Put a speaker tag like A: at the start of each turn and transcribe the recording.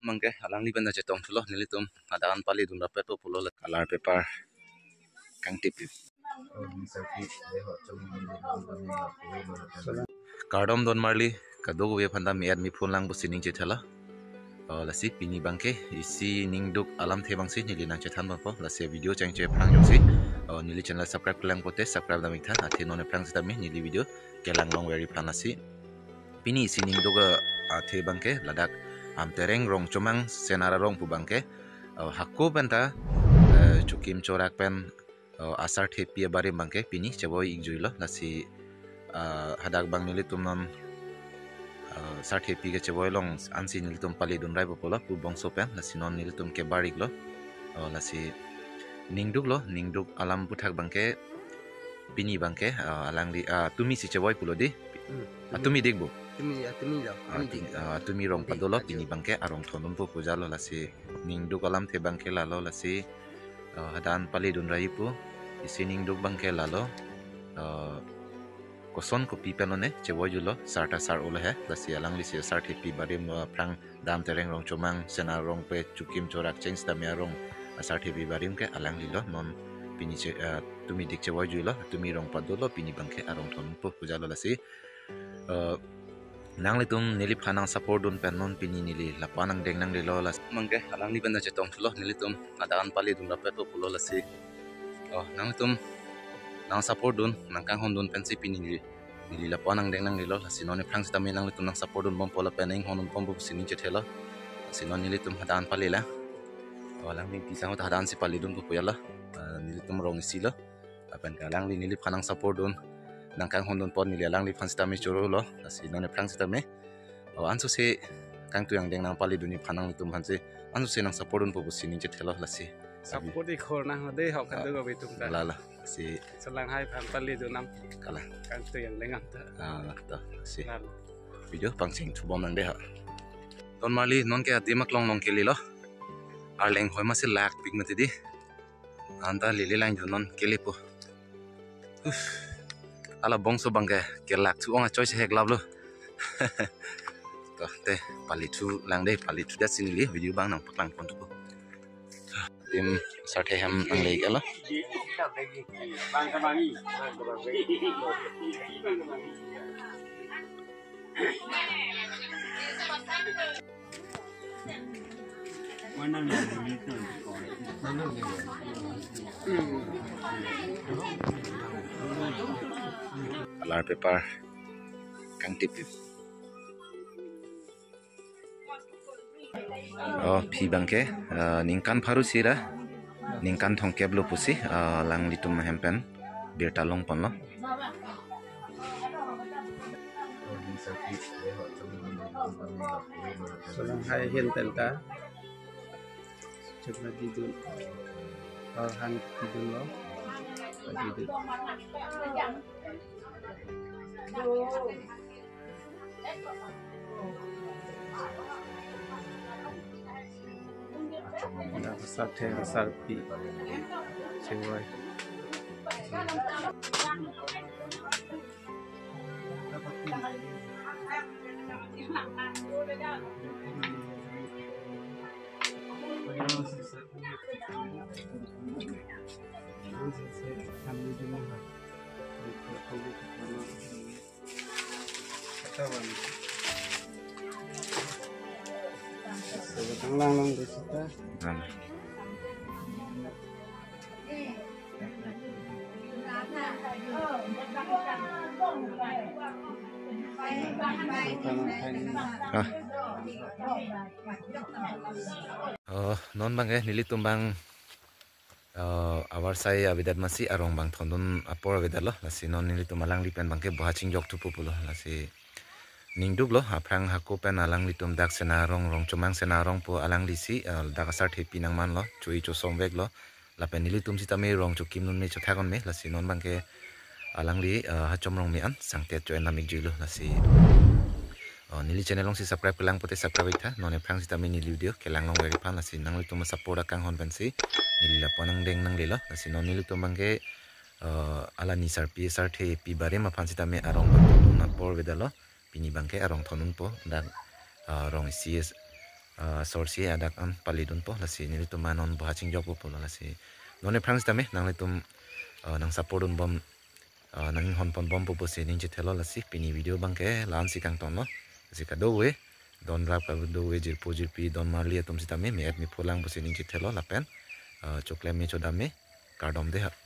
A: mangke alang li benda cetong tulo nilitum adakan pali dun dapat to pulo color paper kang tip kardom don marli kadogo we phanda mi ad mi phun lang bu sining che thala lasi pini bangke isi ningduk alam the bangsi nili nang che than ba lasi video chang che phang jong si nili channel subscribe klang pote subscribe da mi tha athe none phang sta mi nili video kelang long very plan asi pini isi ningduk athe bangke ladak am tereng rong chomang senara rong pu bangke hakko benta chukim chorak pen asar the pi bare bangke pini cheboy igjuilo lasi hadak bang nili tumnon sar the pi ge cheboy long ansi nili tum pali dun rai bola pu bongso pen lasi non nili tum ke barik lo lasi ningduk alam puthak bangke pini bangke alangli tumi si cheboy pulo di tumi dikbu tumi rong padolo pini bangke arong thonum pu pujalo lasi ningduk alam the bangke lalo lasi hadan pali dun rai pu isi ningduk bangke lalo koson ko pi penone cheboy julo sarta sar ule he lasi alangli si sar the pi barim prang dam tereng rong chomang sena rong pe chukim chorak change da me rong asar the pi barim ke alangli lo non pini tumi dik cheboy julo tumi rong padolo pini bangke arong thonum pu pujalo lasi nang litum nili phanang support dun penon pini nili lapanang deng nang lilo las mangke alang li benda cetong tulo nilitum adakan pali dun dapat to pulo lasi nang litum nang support dun nang kang hon dun pensi pini nili lapanang deng nang lilo lasi noni prang sta nang litum nang support dun bom pola peneng hon bom bu sini cethelo lasi non nilitum hadan pali la alang li pisang ta hadan si pali dun pu yala nilitum rong silo apan kalang li nili phanang support dun nangkang hondon pon nili alang li phan stame choro lo asi none prang stame ansu se kang tu yang deng nang pali duni phanang litum hanse ansu se nang supportun po sini che thelo lasi
B: support di khor nang de hok kan do bitum ta
A: la si
B: selang hai phan pali du nam
A: kala
B: kang tu yang lengang ta
A: ta si video pangsing thu bom nang de ha ton mali non ke dimak long long ke li lo arleng hoi ma se lak pik mati di anta lili lain non ke li po ala bongso bangke kelak tu onga choice hek lablo to te pali tu lang dei pali tu dat sini li video bang nang paklang pon tu tim sarte ham ang lei ala bang ka bangi mana ni color paper kang tip phi bangke ningkan pharu sira ningkan thongkeb lo pusi lang litum hempen berta long ponlo
B: selang hai hen tenta coba didun han didun lo didun ada besar teh besar pi cewek lang di situ.
A: Non bangke nili tumbang awar saya abidat masih arong bang thondon apor abidat lo lasi non nili tumalang lipen bangke bohaching jok tu pupulo lasi ningduk lo aprang hako pen alang litum dak senarong rong chomang senarong po alang lisi dak asar thepi nang man lo chui cho somvek lo lapen nili tum sitame rong chukim nun me chothagon me lasi non bangke alang li hachom rong me an sangte cho enamik julo lasi nili channel long si subscribe kelang pote subscribe tha none prang sitame nili video kelang long very pan lasi nang litum support akang hon pensi nili la ponang deng nang lilo lasi non nili tum bangke ala ni sar the pi bare ma pan sitame arong bang na por vedalo pini bangke arong thonun po dan rong cs sorsi adak am palidun po lasi nili tum manon bahaching jok po lasi none prangs dame nang litum nang supportun bom nang hon pon bom po si ning chethelo lasi pini video bangke lan si kang tono lasi kado we don rap ka do we jir pojir pi don marli tum si tame me at mi pulang po si ning chethelo lapen chokle me chodame kardom de